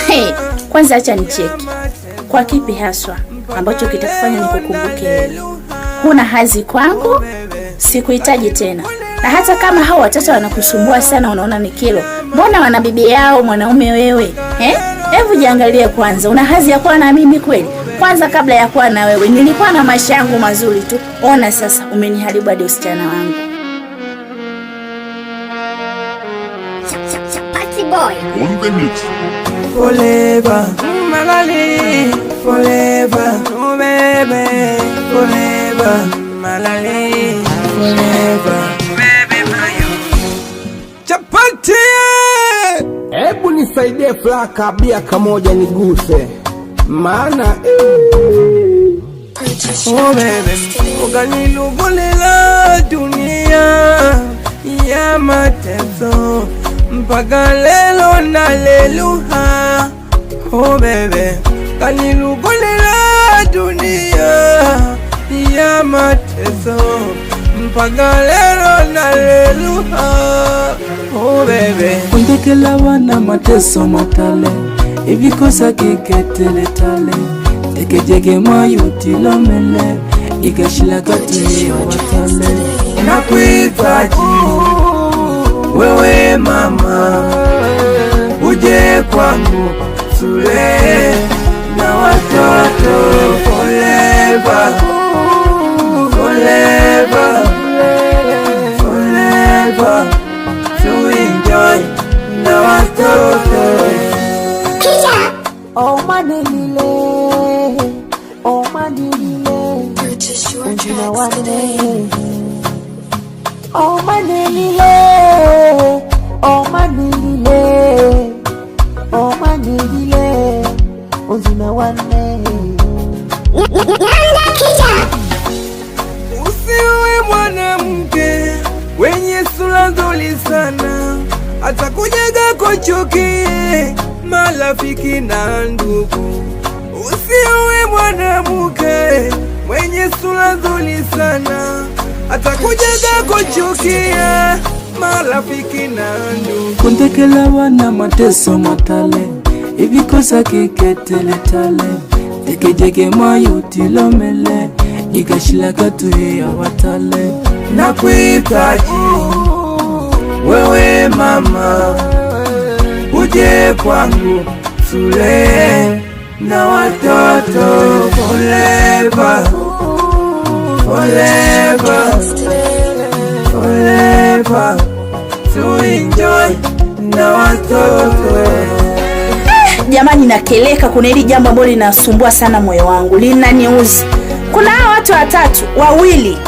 Hey, kwanza acha nicheki. Kwa kipi haswa ambacho kitakufanya nikukumbuke wewe? Huna hazi kwangu, sikuhitaji tena. Na hata kama hao watoto wanakusumbua sana unaona ni kilo, mbona wana bibi yao mwanaume wewe? Hebu jiangalie kwanza, una hazi ya kuwa na mimi kweli? Kwanza kabla ya kuwa na wewe nilikuwa na maisha yangu mazuri tu. Ona sasa umeniharibu hadi usichana wangu. Party boy. On the mix. Forever, Malali, forever, oh baby, forever, Malali, forever, baby mayo. Chapati! Hebu nisaidie flaka bia kamoja niguse. Maana oh baby, ukanilugulela dunia ya mateso mpaka lelo na leluha. Oh baby, kanilugulela dunia ya mateso mpaka lelo na leluha. Oh baby, undekela wana mateso matale ibikosa kiketele tale tekejege mayuti lomele igashila kati ya watale. nakuhitaji wewe mama, uje kwangu tule na watoto forever, forever, forever, to enjoy na watoto. Oh manilile, oh manilile, ujina wane. Oh manilile, oh manilile, oh manilile, ujina wane. Usiwe mwanamke wenye sura nzuri sana, atakujaga kuchukie marafiki na ndugu. Usiwe mwanamke mwenye sura nzuri sana, atakujaga kuchukia marafiki na ndugu. Kundekela wana mateso matale ibikosa kiketele tale tekejege mayuti lomele igashila katu ya watale. Nakuhitaji wewe mama, uje kwangu tule na watoto forever, forever, forever, to enjoy na watoto. Jamani nakeleka, kuna hili jambo ambalo linasumbua sana moyo wangu, linaniuzi. Kuna hao watu watatu, wawili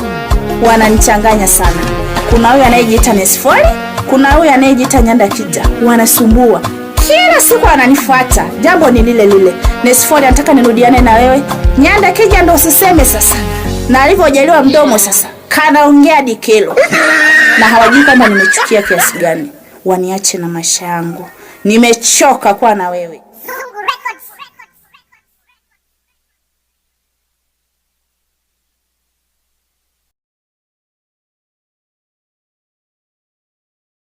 wananichanganya sana. Kuna huyu anayejiita Nesfoli, kuna huyu anayejiita Nyanda Kija. Wanasumbua. Kila siku ananifuata. Jambo ni lile lile. Nesfoli anataka nirudiane na wewe. Nyanda Kija ndo usiseme sasa. Na alivyojaliwa mdomo sasa, kanaongea dikelo. Na hawajui kama nimechukia kiasi gani. Waniache na maisha yangu. Nimechoka kwa na wewe.